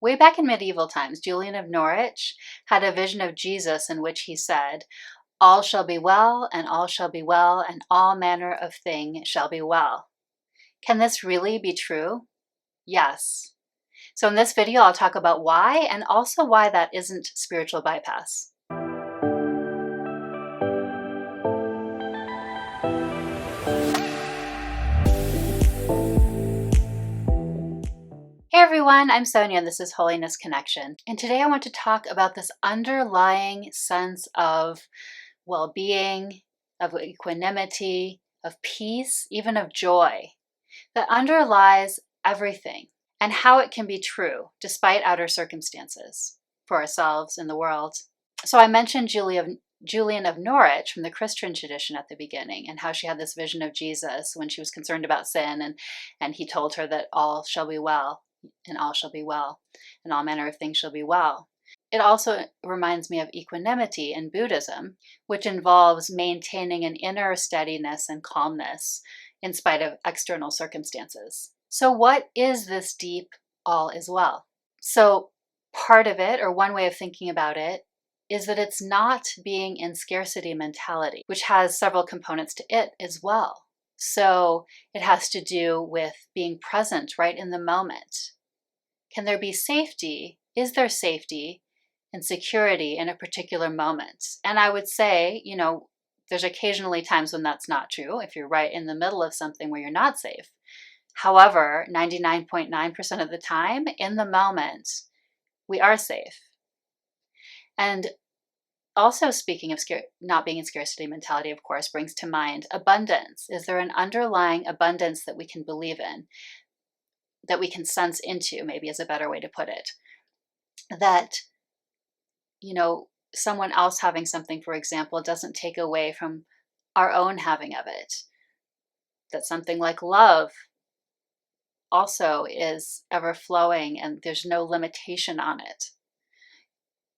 Way back in medieval times, Julian of Norwich had a vision of Jesus in which he said, "All shall be well, and all shall be well, and all manner of thing shall be well." Can this really be true? Yes. So in this video, I'll talk about why, and also why that isn't spiritual bypass. Hey everyone, I'm Sonja and this is Holiness Connection. And today I want to talk about this underlying sense of well-being, of equanimity, of peace, even of joy that underlies everything, and how it can be true despite outer circumstances for ourselves and the world. So I mentioned Julian of Norwich from the Christian tradition at the beginning, and how she had this vision of Jesus when she was concerned about sin, and he told her that all shall be well, and all shall be well, and all manner of things shall be well. It also reminds me of equanimity in Buddhism, which involves maintaining an inner steadiness and calmness in spite of external circumstances. So what is this deep all is well? So part of it, or one way of thinking about it, is that it's not being in scarcity mentality, which has several components to it as well. So it has to do with being present right in the moment. Can there be safety? Is there safety and security in a particular moment? And I would say, there's occasionally times when that's not true, if you're right in the middle of something where you're not safe. However, 99.9% of the time, in the moment, we are safe. And also, speaking of not being in scarcity mentality, of course, brings to mind abundance. Is there an underlying abundance that we can believe in, that we can sense into, maybe is a better way to put it? That, someone else having something, for example, doesn't take away from our own having of it. That something like love also is ever flowing and there's no limitation on it.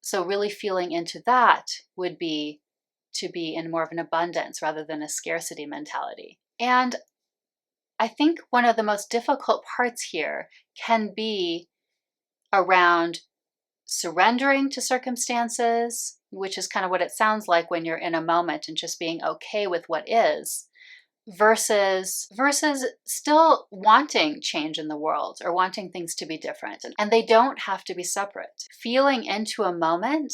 So really feeling into that would be to be in more of an abundance rather than a scarcity mentality. And I think one of the most difficult parts here can be around surrendering to circumstances, which is kind of what it sounds like when you're in a moment and just being okay with what is, versus still wanting change in the world or wanting things to be different. And they don't have to be separate. Feeling into a moment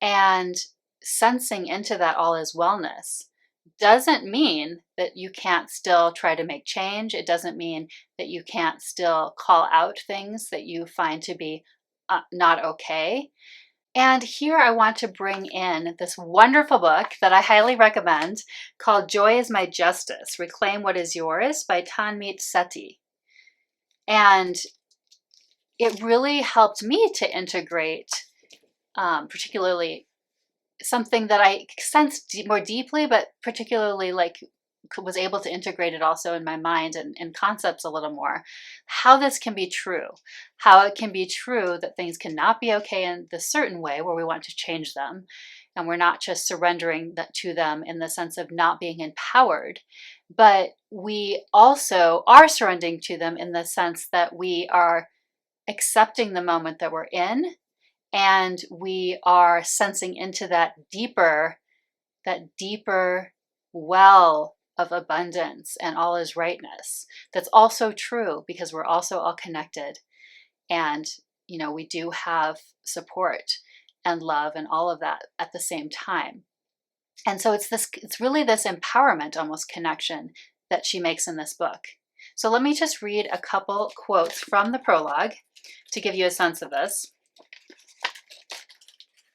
and sensing into that all is wellness doesn't mean that you can't still try to make change. It doesn't mean that you can't still call out things that you find to be not okay. And here I want to bring in this wonderful book that I highly recommend called Joy is My Justice, Reclaim What Is Yours by Tanmeet Sethi. And it really helped me to integrate particularly something that I sensed more deeply, but particularly was able to integrate it also in my mind and concepts a little more. How this can be true. How it can be true that things cannot be okay in this certain way where we want to change them. And we're not just surrendering to them in the sense of not being empowered, but we also are surrendering to them in the sense that we are accepting the moment that we're in, and we are sensing into that deeper well of abundance and all is rightness. That's also true because we're also all connected, and we do have support and love and all of that at the same time. And so it's really this empowerment almost connection that she makes in this book. So let me just read a couple quotes from the prologue to give you a sense of this.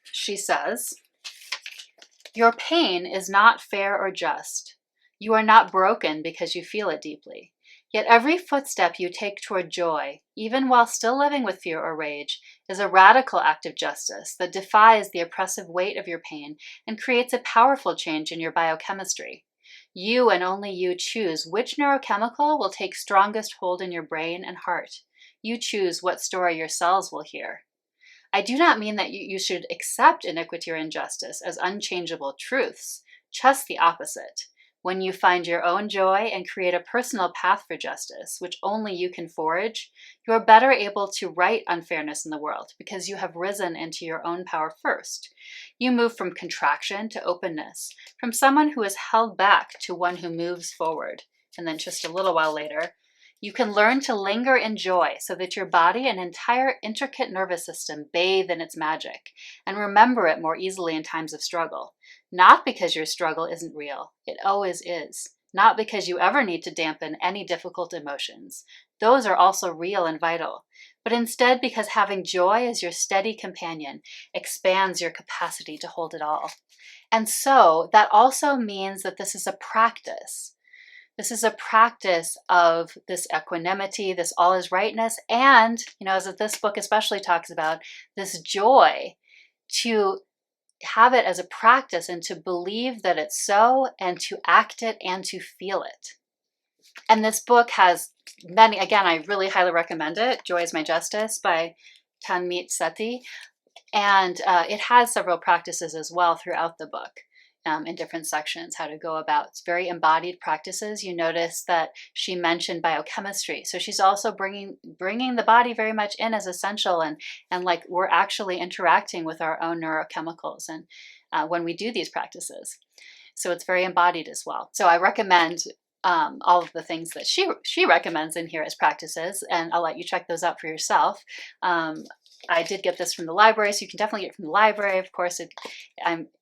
She says, "Your pain is not fair or just. You are not broken because you feel it deeply. Yet every footstep you take toward joy, even while still living with fear or rage, is a radical act of justice that defies the oppressive weight of your pain and creates a powerful change in your biochemistry. You and only you choose which neurochemical will take strongest hold in your brain and heart. You choose what story your cells will hear. I do not mean that you should accept iniquity or injustice as unchangeable truths, just the opposite. When you find your own joy and create a personal path for justice, which only you can forge, you are better able to right unfairness in the world because you have risen into your own power first. You move from contraction to openness, from someone who is held back to one who moves forward. And then just a little while later, you can learn to linger in joy so that your body and entire intricate nervous system bathe in its magic and remember it more easily in times of struggle. Not because your struggle isn't real, it always is. Not because you ever need to dampen any difficult emotions. Those are also real and vital. But instead because having joy as your steady companion expands your capacity to hold it all. And so that also means that this is a practice. This is a practice of this equanimity, this all is rightness, and, as this book especially talks about, this joy, to have it as a practice and to believe that it's so and to act it and to feel it. And this book has many, again, I really highly recommend it, Joy is My Justice by Tanmeet Sethi. And it has several practices as well throughout the book. In different sections, how to go about. It's very embodied practices. You notice that she mentioned biochemistry. So she's also bringing the body very much in as essential, and like we're actually interacting with our own neurochemicals and when we do these practices. So it's very embodied as well. So I recommend all of the things that she recommends in here as practices, and I'll let you check those out for yourself. I did get this from the library, so you can definitely get it from the library. Of course,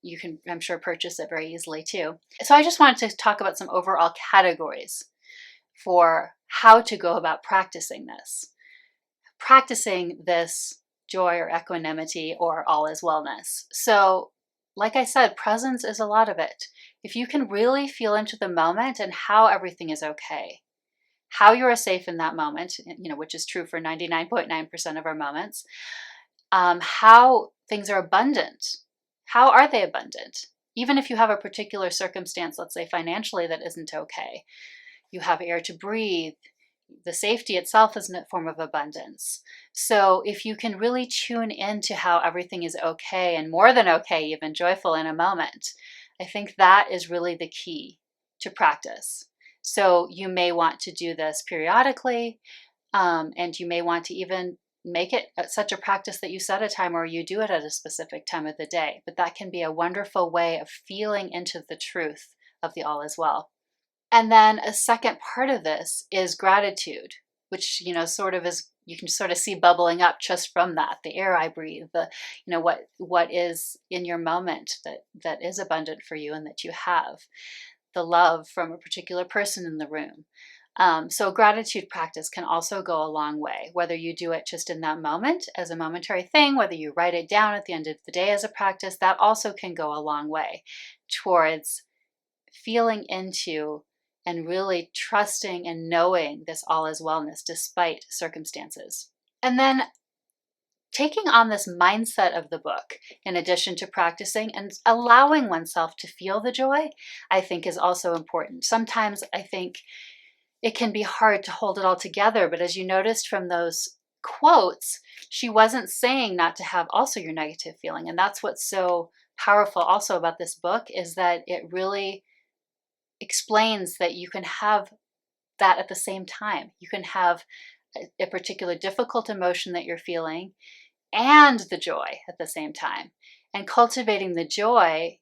you can, I'm sure, purchase it very easily too. So I just wanted to talk about some overall categories for how to go about practicing this joy or equanimity or all is wellness. So like I said, presence is a lot of it. If you can really feel into the moment and how everything is okay, how you are safe in that moment, which is true for 99.9% of our moments, how things are abundant. How are they abundant? Even if you have a particular circumstance, let's say financially, that isn't okay. You have air to breathe. The safety itself is a form of abundance. So if you can really tune into how everything is okay and more than okay, even joyful in a moment, I think that is really the key to practice. So you may want to do this periodically, and you may want to even make it such a practice that you set a time or you do it at a specific time of the day. But that can be a wonderful way of feeling into the truth of the all is well. And then a second part of this is gratitude, which, sort of is, you can sort of see bubbling up just from that, the air I breathe, the, what is in your moment that is abundant for you and that you have. The love from a particular person in the room. So gratitude practice can also go a long way, whether you do it just in that moment as a momentary thing, whether you write it down at the end of the day as a practice, that also can go a long way towards feeling into and really trusting and knowing this all is wellness despite circumstances. And then taking on this mindset of the book, in addition to practicing and allowing oneself to feel the joy, I think is also important. Sometimes I think it can be hard to hold it all together, but as you noticed from those quotes, she wasn't saying not to have also your negative feeling. And that's what's so powerful also about this book, is that it really explains that you can have that at the same time. You can have a particular difficult emotion that you're feeling and the joy at the same time. And cultivating the joy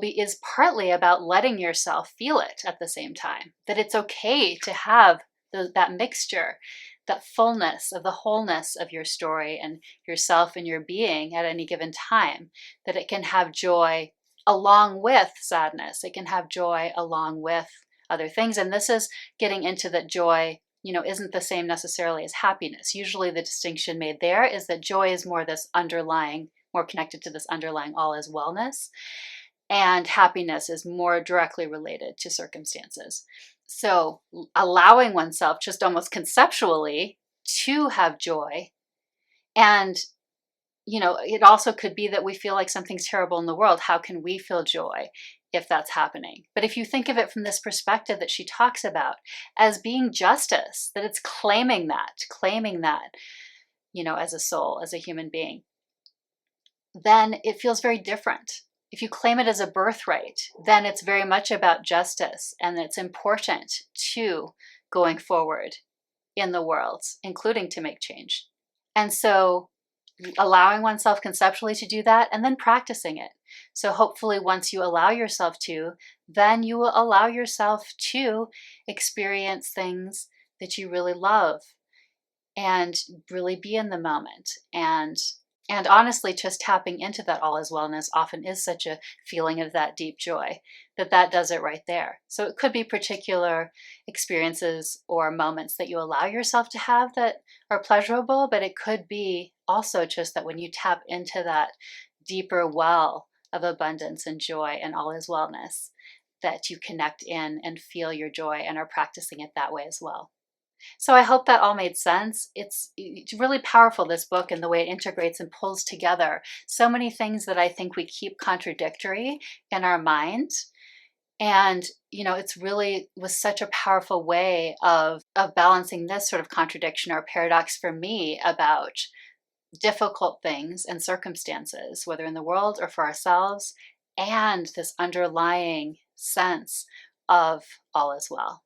is partly about letting yourself feel it at the same time. That it's okay to have that mixture, that fullness of the wholeness of your story and yourself and your being at any given time. That it can have joy along with sadness. It can have joy along with other things. And this is getting into that joy isn't the same necessarily as happiness. Usually the distinction made there is that joy is more connected to this underlying all is wellness, and happiness is more directly related to circumstances. So allowing oneself just almost conceptually to have joy, and it also could be that we feel like something's terrible in the world. How can we feel joy if that's happening? But if you think of it from this perspective that she talks about as being justice, that it's claiming that, as a soul, as a human being, then it feels very different. if you claim it as a birthright, then it's very much about justice, and it's important to going forward in the world, including to make change. And so allowing oneself conceptually to do that and then practicing it. So hopefully once you allow yourself to, then you will allow yourself to experience things that you really love and really be in the moment. And honestly, just tapping into that all is wellness often is such a feeling of that deep joy that does it right there. So it could be particular experiences or moments that you allow yourself to have that are pleasurable, but it could be also just that when you tap into that deeper well of abundance and joy and all is wellness, that you connect in and feel your joy and are practicing it that way as well. So I hope that all made sense. It's really powerful, this book, and the way it integrates and pulls together so many things that I think we keep contradictory in our mind. And, it's really was such a powerful way of balancing this sort of contradiction or paradox for me about difficult things and circumstances, whether in the world or for ourselves, and this underlying sense of all is well.